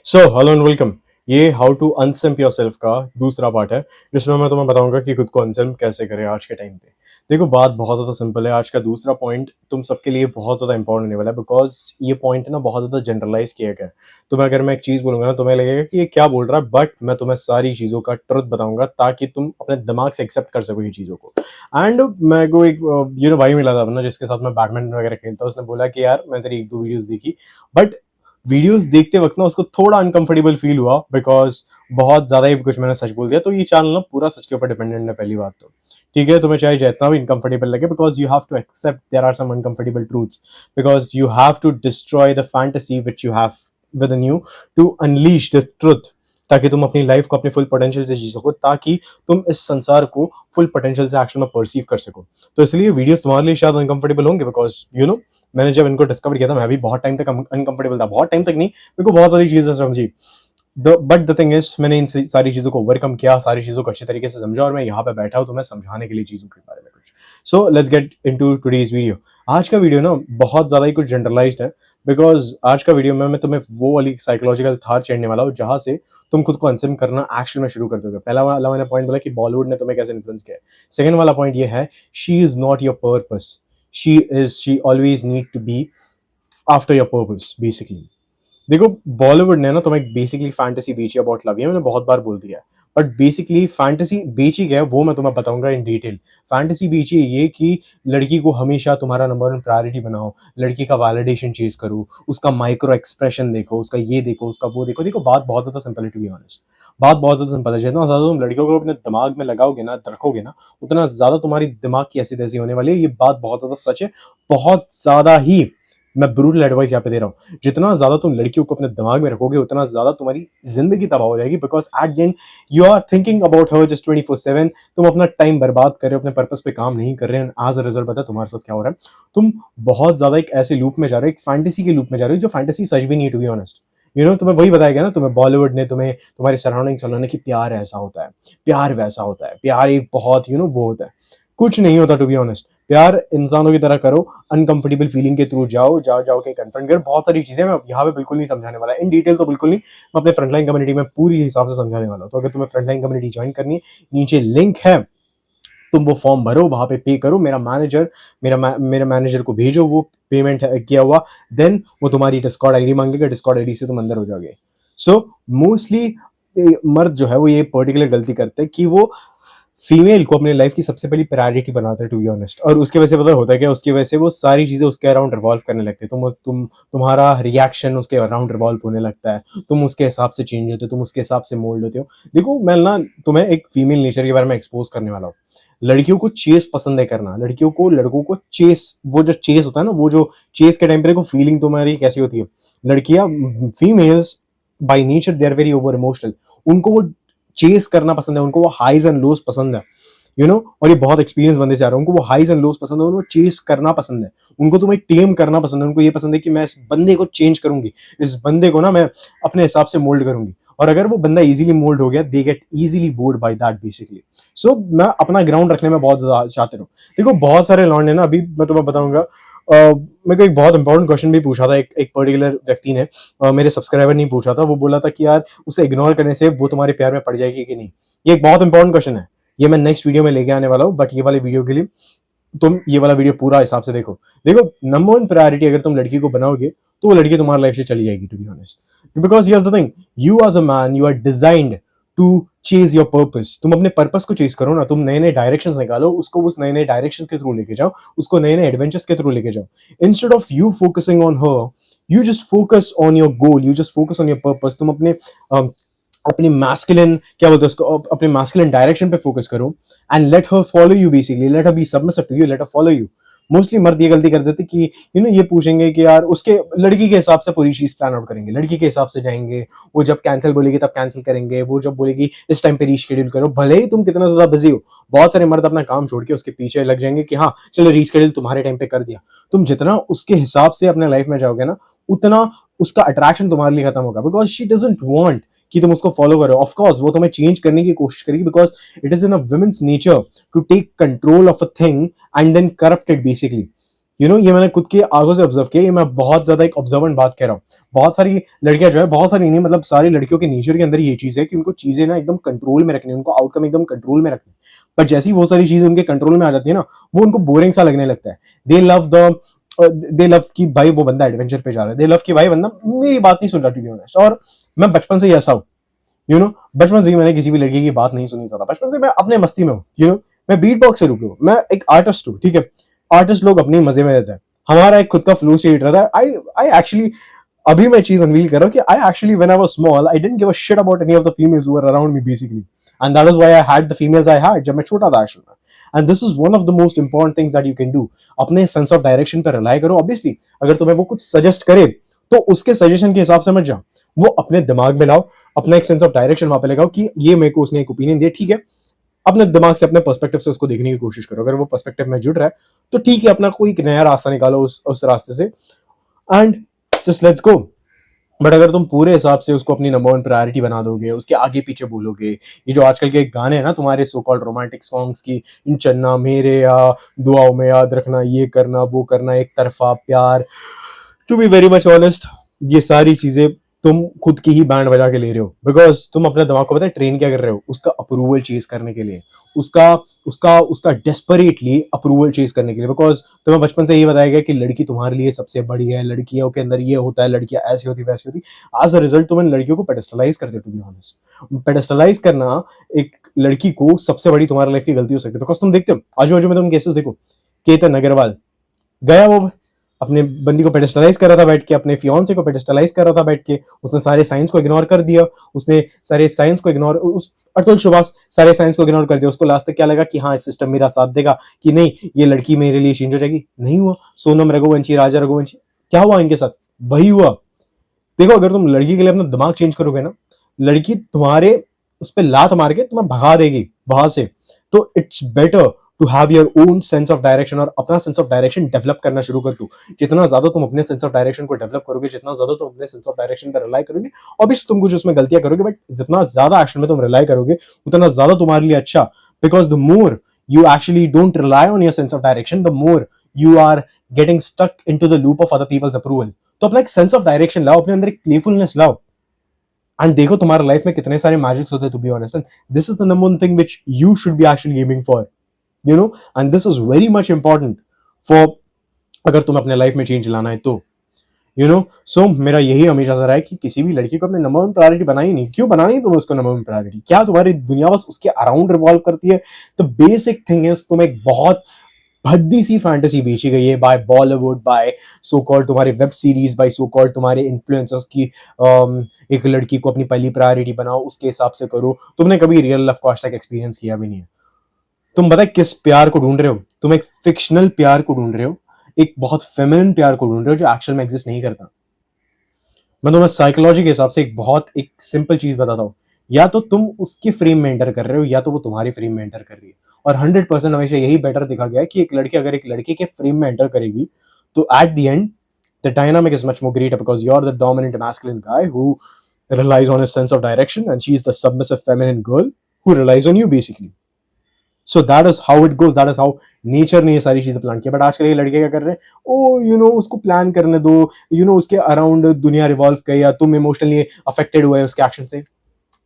So hello and welcome. ये how to अनसिम्प your self का दूसरा पार्ट है, जिसमें मैं तुम्हें बताऊंगा कि खुद को अनसिम्प कैसे करें आज के टाइम पे। देखो, बात बहुत ज़्यादा सिंपल है। आज का दूसरा पॉइंट तुम सबके लिए बहुत ज़्यादा इंपॉर्टेंट होने वाला है, बिकॉज ये पॉइंट ना बहुत ज़्यादा जनरलाइज किया गया है। तुम्हें अगर मैं एक चीज़ बोलूंगा ना, तुम्हें लगेगा कि ये क्या बोल रहा है, बट मैं तुम्हें सारी चीज़ों का ट्रुथ बताऊंगा ताकि तुम अपने दिमाग से एक्सेप्ट कर सको ये चीज़ों को। एंड मैं को एक भाई मिला था अपना, जिसके साथ मैं बैडमिंटन वगैरह खेलता हूँ। उसने बोला कि यार, मैं तेरी एक दो वीडियोस देखी, बट वीडियोस देखते वक्त ना उसको थोड़ा अनकंफर्टेबल फील हुआ, बिकॉज बहुत ज्यादा ही कुछ मैंने सच बोल दिया। तो ये चैनल ना पूरा सच के ऊपर डिपेंडेंट है। पहली बात तो ठीक है, तुम्हें चाहे जितना भी इनकंफर्टेबल लगे, because you have to accept there are some uncomfortable truths, because you have to destroy the fantasy which you have within you to unleash the truth, ताकि तुम अपनी लाइफ को अपने फुल पोटेंशियल से जी सको, ताकि तुम इस संसार को फुल पोटेंशियल से एक्शन में परसीव कर सको। तो इसलिए वीडियोस तुम्हारे लिए शायद अनकंफर्टेबल होंगे, बिकॉज मैंने जब इनको डिस्कवर किया था, मैं भी बहुत टाइम तक अनकंफर्टेबल था। बहुत टाइम तक नहीं, मेरे को बहुत सारी चीजें समझी। बट द थिंग इज, मैंने इन सारी चीजों को ओवरकम किया, सारी चीजों को अच्छे तरीके से समझा, और मैं यहाँ पे बैठा हूँ तुम्हें समझाने के लिए चीजों के बारे में कुछ। So let's get into today's video. आज का वीडियो ना बहुत ज्यादा ही कुछ जनरलाइज्ड है, बिकॉज आज का वीडियो में मैं तुम्हें वो वाली साइकोलॉजिकल थार चढ़ने वाला हूँ जहां से तुम खुद को अनसिम करना एक्शन में शुरू कर दोगे। पहला वाला मैंने पॉइंट बोला कि बॉलीवुड ने तुम्हें कैसे इन्फ्लुएंस किया है। सेकंड वाला पॉइंट ये है, she is not your purpose, she always need to be after your purpose basically. देखो, बॉलीवुड ने ना तुम्हें बेसिकली फैंटेसी बेची अबाउट लव, ये मैंने बहुत बार बोल दिया है, बट बेसिकली फैंटेसी बेची क्या है वो मैं तुम्हें बताऊंगा इन डिटेल। फैंटेसी बेची है ये कि लड़की को हमेशा तुम्हारा नंबर वन प्रायोरिटी बनाओ, लड़की का वैलिडेशन चेज करो, उसका माइक्रो एक्सप्रेशन देखो, उसका ये देखो, उसका वो देखो। देखो, बात बहुत ज्यादा सिंपल है, टू बी ऑनेस्ट। बात बहुत ज्यादा सिंपल है। जितना ज्यादा तुम लड़कियों को अपने दिमाग में लगाओगे ना, रखोगे ना, उतना ज्यादा तुम्हारी दिमाग की ऐसी तैसी होने वाली है। ये बात बहुत ज्यादा सच है, बहुत ज्यादा ही। मैं ब्रूटल एडवाइस यहाँ पे दे रहा हूँ। जितना ज्यादा तुम लड़कियों को अपने दिमाग में रखोगे, उतना ज्यादा तुम्हारी जिंदगी तबाह हो जाएगी, because at the end you are thinking about her just 24/7। तुम अपना टाइम बर्बाद कर रहे हो, अपने पर्पस पे काम नहीं कर रहे हैं। एज अ रिजल्ट पता है तुम्हारे साथ क्या हो रहा है? तुम बहुत ज्यादा एक ऐसे लूप में जा रहे हो, एक फैंटेसी के लूप में जा रहे हो, जो फैंटेसी सच भी नहीं, टू बी ऑनेस्ट। तुम्हें वही बताया गया ना, तुम्हें बॉलीवुड ने, तुम्हें तुम्हारे सराउंडिंग चलाने की प्यार ऐसा होता है, प्यार वैसा होता है, प्यार एक बहुत वो होता है। कुछ नहीं होता, टू बी ऑनेस्ट। प्यार इंसानों की तरह करो, अनकंफर्टेबल फीलिंग के थ्रू जाओ के कन्फ्रंट कर। बहुत सारी चीजें मैं यहाँ पे बिल्कुल नहीं समझाने वाला, इन डिटेल तो बिल्कुल नहीं। मैं अपने फ्रंटलाइन कम्युनिटी में पूरी हिसाब से समझाने वाला हूँ। तो अगर तुम्हें फ्रंटलाइन कम्युनिटी ज्वाइन करनी है, नीचे लिंक है, तुम वो फॉर्म भरो, वहां पे पे करो। मेरा मैनेजर को भेजो वो पेमेंट किया हुआ, देन वो तुम्हारी डिस्कॉर्ड आईडी मांगेगा, डिस्कॉर्ड आईडी से तुम अंदर हो जाओगे। सो मोस्टली मर्द जो है वो ये पर्टिकुलर गलती करते हैं कि वो फीमेल को अपने लाइफ की सबसे पहली प्रायोरिटी बनाते हैं, टू बी ऑनेस्ट। और उसके वजह से पता होता है क्या? उसकी वजह से वो सारी चीजें उसके अराउंड रिवॉल्व करने लगती है। तुम्हारा रिएक्शन उसके अराउंड रिवॉल्व होने लगता है, तुम उसके हिसाब से चेंज होते हो, तुम उसके हिसाब से मोल्ड होते हो। देखो, मैं ना तुम्हें एक फीमेल नेचर के बारे में एक्सपोज करने वाला हूँ। लड़कियों को चेस पसंद है करना, लड़कियों को, लड़कों को चेस, वो जो चेस होता है ना, वो जो चेस के टाइम पे देखो फीलिंग तुम्हारी कैसी होती है। लड़कियां, females by nature they are very over emotional. उनको वो चेस करना पसंद है, उनको वो हाइज एंड लोज पसंद है, और ये बहुत एक्सपीरियंस बंदे से आ रहा है। उनको वो हाइज एंड लोज पसंद है, उनको चेस करना पसंद है, उनको तुम्हें टेम करना पसंद है। उनको ये पसंद है कि मैं इस बंदे को चेंज करूंगी, इस बंदे को ना मैं अपने हिसाब से मोल्ड करूंगी। और अगर वो बंदा इजीली मोल्ड हो गया, they get easily bored by that basically. So मैं अपना ग्राउंड रखने में बहुत ज्यादा चाहते हूँ। देखो, बहुत सारे लॉन्ड है ना, अभी मैं तुम्हें बताऊंगा। मेरे को एक बहुत इंपॉर्टेंट क्वेश्चन भी पूछा था एक पर्टिकुलर व्यक्ति ने, मेरे सब्सक्राइबर ने पूछा था। वो बोला था कि यार, उसे इग्नोर करने से वो तुम्हारे प्यार में पड़ जाएगी कि नहीं। ये एक बहुत इंपॉर्टेंट क्वेश्चन है। ये मैं नेक्स्ट वीडियो में लेके आने वाला हूँ, बट ये वाले वीडियो के लिए तुम ये वाला वीडियो पूरा हिसाब से देखो। देखो, नंबर वन प्रायोरिटी अगर तुम लड़की को बनाओगे, तो वो लड़की तुम्हारी लाइफ से चली जाएगी, to be honest. Because here's the thing, you as a man, you are designed to chase your purpose. तुम अपने पर्पस को चेज करो ना, तुम नए नए डायरेक्शंस निकालो, उसको उस नए नए डायरेक्शंस के थ्रू लेके जाओ, उसको नए नए एडवेंचर्स के थ्रू लेके जाओ। Instead of you focusing on her, you just focus on your goal, you just focus on your purpose. तुम अपनी मैस्कुलिन, क्या बोलते हैं उसको, अपने मैस्कुलिन डायरेक्शन पे फोकस करो, and let her follow you basically, let her be submissive to you, let her follow you. Mostly मर्द ये गलती कर देते कि ये पूछेंगे कि यार, उसके लड़की के हिसाब से पूरी चीज प्लान आउट करेंगे, लड़की के हिसाब से जाएंगे। वो जब कैंसिल बोलेगी तब कैंसिल करेंगे, वो जब बोलेगी इस टाइम पे रीशेड्यूल करो, भले ही तुम कितना ज्यादा बिजी हो। बहुत सारे मर्द अपना काम छोड़ के उसके पीछे लग जाएंगे कि हाँ चलो रीशेड्यूल तुम्हारे टाइम पे कर दिया। तुम जितना उसके हिसाब से अपने लाइफ में जाओगे ना, उतना उसका अट्रैक्शन तुम्हारे लिए खत्म होगा, बिकॉज शी डजंट वांट कि तुम उसको फॉलो करो। ऑफ कोर्स वो तुम्हें चेंज करने की कोशिश करेगी, because it is in a woman's nature to take control of a thing and then corrupt it basically. ये मैंने खुद की आंखों से ऑब्जर्व किया, ये मैं बहुत ज्यादा एक ऑब्जर्वेंट बात कह रहा हूँ। बहुत सारी लड़कियां जो है, बहुत सारी नहीं मतलब सारी लड़कियों के नेचर के अंदर ये चीज है कि उनको चीजें ना एकदम कंट्रोल में रखनी है, उनको आउटकम एकदम कंट्रोल में रखनी है। पर जैसी वो सारी चीजें उनके कंट्रोल में आ जाती है ना, वो उनको बोरिंग सा लगने लगता है। दे लव द दे लव कि भाई वो बंदा एडवेंचर पे जा रहा है, दे लव कि भाई बंदा मेरी बात नहीं सुन रहा, टू बी ऑनेस्ट। और मैं बचपन से ही ऐसा हूँ, बचपन से ही मैंने किसी भी लड़की की बात नहीं सुनी ज्यादा। बचपन से मैं अपने मस्ती में हूँ, मैं बीट बॉक्स से रुक हूँ, मैं एक आर्टिस्ट हूँ, ठीक है। आर्टिस्ट लोग अपने मजे में रहते हैं, हमारा एक खुद का फ्लो स्टेट रहता है। आई एक्चुअली अभी मैं चीज अनवील कर रहा हूँ कि I actually when I was small I didn't give a shit about any of the females who were around me basically, and that is why I had the females I had जब मैं छोटा था actually. And this is one of the most important things that you can do. अपने sense of direction पर rely करो। Obviously अगर तुम्हें वो कुछ सजेस्ट करे तो उसके सजेशन के हिसाब से मत जाओ, वो अपने दिमाग में लाओ, अपना एक सेंस ऑफ डायरेक्शन वहां पे लगाओ कि ये मेरे को उसने एक ओपिनियन दिया, ठीक है। अपने दिमाग से अपने पर्सपेक्टिव से उसको देखने की कोशिश करो। अगर वो पर्सपेक्टिव में जुड़ रहा है तो ठीक है, अपना कोई नया रास्ता निकालो उस रास्ते से, and just let's go. But अगर तुम पूरे हिसाब से उसको अपनी नंबर वन प्रायोरिटी बना दोगे, उसके आगे पीछे बोलोगे, ये जो आजकल के गाने हैं ना तुम्हारे सो कॉल्ड रोमांटिक सॉन्ग्स की, इन चन्ना मेरे या दुआओं में याद रखना, ये करना वो करना, एक तरफा प्यार, to be very much honest, ये सारी चीजें तुम खुद की ही बैंड बजा के ले रहे हो। बिकॉज तुम अपने दिमाग को पता है ट्रेन क्या कर रहे हो, उसका अप्रूवल चेज करने के लिए, उसका उसका उसका डेस्परेटली अप्रूवल चेज करने के लिए। बिकॉज तुम्हें बचपन से यही बताया गया कि लड़की तुम्हारे लिए सबसे बड़ी है, लड़कियों के अंदर ये होता है, लड़कियां ऐसी होती वैसी होती। एज अ रिजल्ट तुम इन लड़कियों को पेडेस्टलाइज करते हो। टू बी ऑनेस्ट, पेडेस्टलाइज करना एक लड़की को सबसे बड़ी तुम्हारी लाइफ की गलती हो सकती है। बिकॉज तुम देखते हो आजू बाजू में, तुम केसेस देखो, केतन अग्रवाल गया, वो अपने बंदी को पेडेस्टलाइज कर रहा था बैठ के, अपने फियांसे को पेडेस्टलाइज कर रहा था बैठ के, उसने सारे साइंस को इग्नोर कर दिया, उसने सारे साइंस को इग्नोर, उस अतुल सुभाष सारे साइंस को इग्नोर कर दिया। उसको लास्ट तक क्या लगा कि हाँ इस सिस्टम मेरा साथ देगा, कि नहीं ये लड़की मेरे लिए चेंज हो जाएगी। नहीं हुआ। सोनम रघुवंशी, राजा रघुवंशी, क्या हुआ इनके साथ? वही हुआ। देखो अगर तुम लड़की के लिए अपना दिमाग चेंज करोगे ना, लड़की तुम्हारे उस पर लात मार के तुम्हें भगा देगी वहां से। तो it's better to have your own sense of direction, और अपना सेंस ऑफ डायरेक्शन डेवलप करना शुरू कर दो। जितना ज्यादा तुम अपने सेंस ऑफ डायरेक्शन को डेवलप करोगे, जितना ज्यादा तुम अपने सेंस ऑफ डायरेक्शन पर रिलाई करोगे, ऑब्वियसली तुम कुछ उसमें गलतियां करोगे, बट जितना ज्यादा एक्शन में तुम रिलाई करोगे उतना ज्यादा तुम्हारे लिए अच्छा। Because the more you actually don't rely on your sense of direction, the more you are getting stuck into the loop of other people's approval. तो अपना एक सेंस ऑफ डायरेक्शन लाओ, अपने अंदर एक प्लेफुलनेस लाओ, एंड देखो तुम्हारे लाइफ में कितने सारे मैजिक्स होते हैं। To be honest, this is the number one thing which you should be actually aiming for, and this is very much important for, अगर तुम्हें अपने लाइफ में चेंज लाना है तो, सो मेरा यही हमेशा से रहा है कि किसी भी लड़की को अपने नंबर वन प्रायोरिटी बनाई नहीं। क्यों बनानी तुम उसको नंबर वन प्रायोरिटी? क्या तुम्हारी दुनिया बस उसके अराउंड रिवॉल्व करती है? तो बेसिक थिंग है, तुम एक बहुत भद्दी सी फैंटेसी बेची गई है by Bollywood, by so called तुम्हारे web series, by so called तुम्हारे इन्फ्लुएंसर्स की, एक लड़की को अपनी पहली प्रायोरिटी बनाओ, उसके हिसाब से करो। तुमने कभी रियल लाइफ को आज तक एक्सपीरियंस किया भी नहीं है। तुम पता है किस प्यार को ढूंढ रहे हो? तुम एक फिक्शनल प्यार को ढूंढ रहे हो, एक बहुत फेमिनिन प्यार को ढूंढ रहे हो जो एक्चुअल में एग्जिस्ट नहीं करता। मैं तुम्हें साइकोलॉजी के हिसाब से एक सिंपल चीज बताता हूँ, या तो तुम उसकी फ्रेम में एंटर कर रहे हो, या तो वो तुम्हारी फ्रेम में एंटर कर रही है। और 100% हमेशा यही बेटर देखा गया है कि एक लड़की अगर एक लड़के के फ्रेम में एंटर करेगी तो at the end the dynamic is much more greater, because you are the dominant masculine guy who relies on his sense of direction, and she is the submissive feminine girl who relies on you basically. So that is how it goes, that is how nature ने ये सारी चीजें plan किया। But आजकल ये लड़के क्या कर रहे हैं, ओ उसको प्लान करने दो, उसके अराउंड दुनिया रिवॉल्व कर, या तुम इमोशनली अफेक्टेड हुए उसके एक्शन से।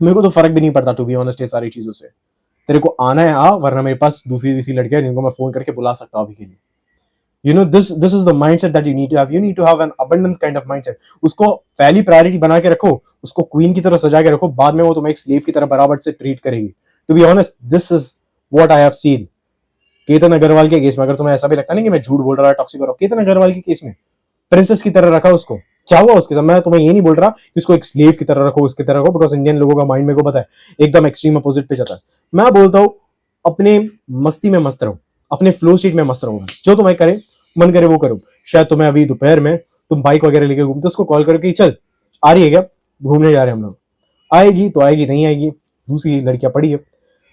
मेरे को तो फर्क भी नहीं पड़ता टू बी ऑनेस्ट ये सारी चीजों से। तेरे को आना है आ, वरना मेरे पास दूसरी तीसरी लड़कियां जिनको मैं फोन करके बुला सकता हूँ अभी के लिए। This is the mindset that you need to have. You need to have an abundance kind of mindset. उसको पहली प्रायोरिटी बना के रखो, उसको क्वीन की तरह सजा के रखो, बाद में वो तुम्हें एक स्लेव की तरह बराबर से ट्रीट करेगी। To be honest, this is what I have seen. Ketan Agarwal के केस में, अगर तुम्हें ऐसा भी लगता नहीं कि मैं झूठ बोल रहा है, टॉक्सिक हो रहा हूं, केतन अग्रवाल के केस में प्रिंसेस की तरह रखा उसको। क्या हुआ उसके साथ? मैं तुम्हें ये नहीं बोल रहा कि उसको एक स्लेव की तरह रखो, उसकी तरह रखो, बिकॉज इंडियन लोगों का माइंड मेरे को पता है एकदम एक्सट्रीम अपोजिट पे जाता है। मैं बोलता हूँ अपने मस्ती में मस्त रहो, अपने फ्लो स्टेट में मस्त रहो, बस जो तुम्हें करे मन करे वो करो। शायद तुम्हें अभी दोपहर में तुम बाइक वगैरह लेके घूमते, उसको कॉल करो कि चल आ रही है क्या, घूमने जा रहे हैं हम लोग। आएगी तो आएगी, नहीं आएगी दूसरी लड़कियां पड़ी है।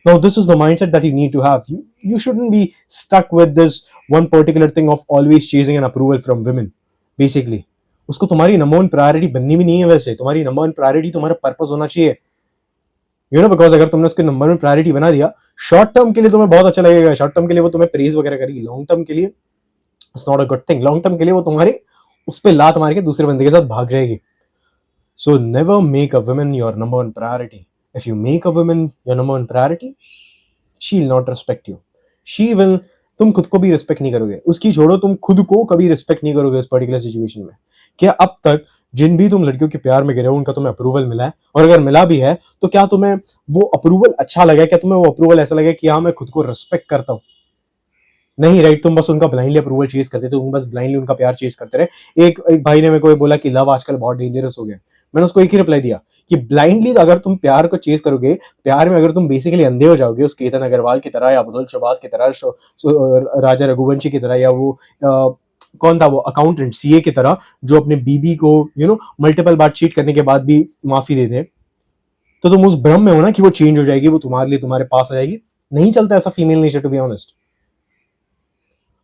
Now this is the mindset that you need to have. You shouldn't be stuck with this one particular thing of always chasing an approval from women. Basically, उसको तुम्हारी नंबर वन प्रायोरिटी बननी भी नहीं है। वैसे तुम्हारी नंबर वन प्रायोरिटी तुम्हारा purpose होना चाहिए, बिकॉज अगर तुमने उसके नंबर वन प्रायोरिटी बना दिया, शॉर्ट टर्म के लिए तुम्हें बहुत अच्छा लगेगा, शॉर्ट टर्म के लिए वो तुम्हें प्रेज वगैरह करेगी, लॉन्ग टर्म के लिए it's not a good thing. Long term के लिए वो तुम्हारे उस पे लात मार के दूसरे बंदे के साथ भाग जाएगी। So never make a woman your number one priority. If you make a woman your number one priority, she will not respect you. She will, तुम खुद को भी रिस्पेक्ट नहीं करोगे, उसकी छोड़ो, तुम खुद को कभी रिस्पेक्ट नहीं करोगे उस पर्टिकुलर सिचुएशन में। क्या अब तक जिन भी तुम लड़कियों के प्यार में गिरे हो उनका तुम्हें अप्रूवल मिला है? और अगर मिला भी है तो क्या तुम्हें वो अप्रूवल अच्छा लगा? क्या तुम्हें वो अप्रूवल ऐसा लगा कि हाँ मैं खुद को रिस्पेक्ट करता हूँ? नहीं, राइट? तुम बस उनका ब्लाइंडली अप्रूवल चेज करते थे, तुम बस ब्लाइंडली उनका प्यार चेज करते रहे। एक भाई ने मेरे को बोला कि लव आजकल बहुत डेंजरस हो गया। मैंने उसको एक ही रिप्लाई दिया कि ब्लाइंडली अगर तुम प्यार को चेज करोगे, प्यार में अगर तुम बेसिकली अंधे हो जाओगे, उस केतन अग्रवाल की तरह या अब्दुल शबाज की तरह, राजा रघुवंशी की तरह, या वो कौन था वो अकाउंटेंट सीए की तरह जो अपने बीबी को मल्टीपल बार चीट करने के बाद भी माफी दे दे, तो तुम उस भ्रम में हो ना कि वो चेंज हो जाएगी, वो तुम्हारे लिए तुम्हारे पास आ जाएगी। नहीं चलता ऐसा female nature, to be honest.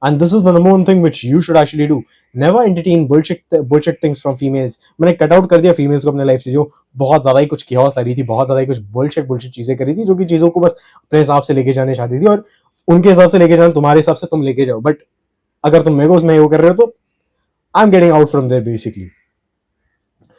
And this is the number one thing which you should actually do. Never entertain bullshit things from females. मैंने कट आउट कर दिया फीमेल्स को अपने लाइफ से जो बहुत ज़्यादा ही कुछ chaos ला रही थी, बहुत ज़्यादा ही कुछ bullshit चीज़ें कर रही थी, जो कि चीज़ों को बस अपने हिसाब से लेके जाने चाहती थी, और उनके हिसाब से लेके जाना, तुम्हारे हिसाब से तुम लेके जाओ। बट अगर तुम मेरे को उसमें वो कर रहे हो तो I am getting out from there basically.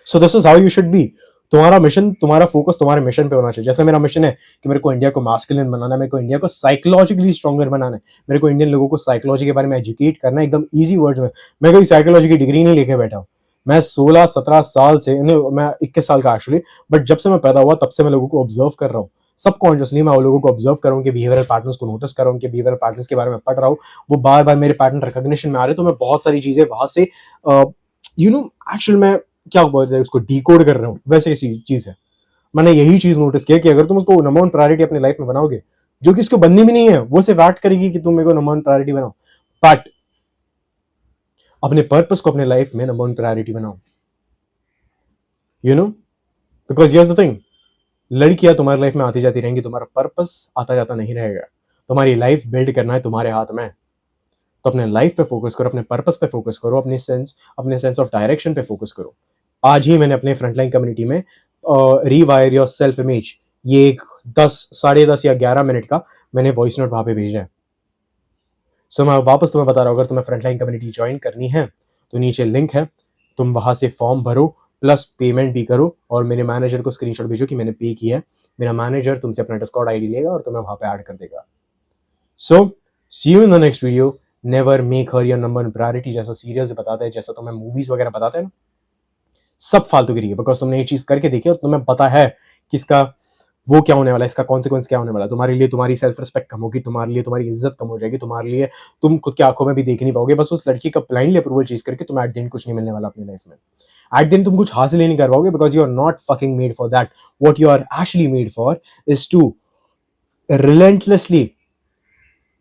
So this is how you should be. तुम्हारा मिशन, तुम्हारा फोकस तुम्हारे मिशन पे होना चाहिए। जैसे मेरा मिशन है कि मेरे को इंडिया को मास्कुलिन बनाना है, मेरे को इंडिया को साइकोलॉजिकली स्ट्रॉन्गर बनाना है, मेरे को इंडियन लोगों को साइकोलॉजी के बारे में एजुकेट करना है एकदम ईजी वर्ड्स में। मैं कोई साइकोलॉजी की डिग्री नहीं लेके बैठा हूँ। मैं 16-17 साल से, मैं 21 साल का एक्चुअली, बट जब से मैं पैदा हुआ तब से मैं लोगों को ऑब्जर्व कर रहा हूँ। सबकॉन्शियसली मैं लोगों को ऑब्जर्व कर रहा हूँ कि बिहेवियरल पैटर्न्स को नोटिस कर रहा हूँ, कि बिहेवियरल पैटर्न्स के बारे में पढ़ रहा हूँ, वो बार बार मेरे पैटर्न रिकॉग्निशन में आ रहे हैं, तो मैं बहुत सारी चीजें वहां से एक्चुअल में क्या बोलते हैं उसको डिकोड कर रहा हूँ। वैसे ऐसी चीज है। मैंने यही चीज नोटिस किया कि अगर तुम उसको नंबर वन प्रायोरिटी अपनी लाइफ में बनाओगे, जो कि इसको बननी भी नहीं है, वो सिर्फ एक्ट करेगी कि तुम मेरे को नंबर वन प्रायोरिटी बनाओ, बट अपने पर्पस को अपने लाइफ में नंबर वन प्रायोरिटी बनाओ। बिकॉज हियर्स द थिंग, लड़कियां तुम्हारी लाइफ में आती जाती रहेंगी, तुम्हारा पर्पस आता जाता नहीं रहेगा। तुम्हारी लाइफ बिल्ड करना है तुम्हारे हाथ में। तो अपने लाइफ पे फोकस करो, अपने पर्पस पे फोकस करो, अपने सेंस ऑफ डायरेक्शन पे फोकस करो। आज ही मैंने अपने फ्रंटलाइन कम्युनिटी में रीवायर योर सेल्फ इमेज, ये एक 10, 10:30 या 11 मिनट का मैंने वॉइस नोट वहां पे भेजा है। सो मैं वापस तुम्हें बता रहा हूँ, अगर तुम्हें फ्रंटलाइन कम्युनिटी ज्वाइन करनी है तो नीचे लिंक है, तुम वहां से फॉर्म भरो, प्लस पेमेंट भी करो, और मेरे मैनेजर को स्क्रीनशॉट भेजो कि मैंने पे किया है। मेरा मैनेजर तुमसे अपना डिस्कॉर्ड आईडी लेगा और तुम्हें वहां पे ऐड कर देगा। So see you in the next video. Never make her your number one priority, जैसा सीरियल्स बताते हैं, जैसा तुम्हें मूवीज वगैरह बताते हैं ना, सब फालतू गिरी है। बिकॉज तुमने ये चीज करके देखी और तुम्हें पता है कि इसका वो क्या होने वाला है, इसका कॉन्सिक्वेंस क्या होने वाला है। तुम्हारे लिए तुम्हारी सेल्फ रिस्पेक्ट कम होगी, तुम्हारे लिए तुम्हारी इज्जत कम हो जाएगी, तुम्हारे लिए तुम खुद की आंखों में भी देख नहीं पाओगे। बस उस लड़की का ब्लाइंडली अप्रूवल चीज करके तुम्हें एट द एंड कुछ नहीं मिलने वाला अपनी लाइफ में। एट द एंड तुम कुछ हासिल ही नहीं कर पाओगे, because you are not fucking made for that. What you are actually made for is to relentlessly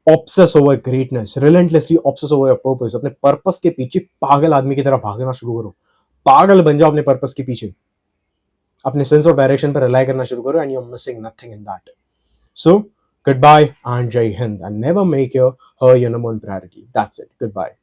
obsess over greatness, relentlessly obsess over your purpose. अपने पर्पस के पीछे पागल आदमी की तरह भागना शुरू करो, पागल बन जाओ अपने पर्पस के पीछे, अपने सेंस ऑफ डायरेक्शन पर रिलाई करना शुरू करो, and you are missing nothing in that. So goodbye and Jai Hind, and never make her your number one priority. That's it. Goodbye.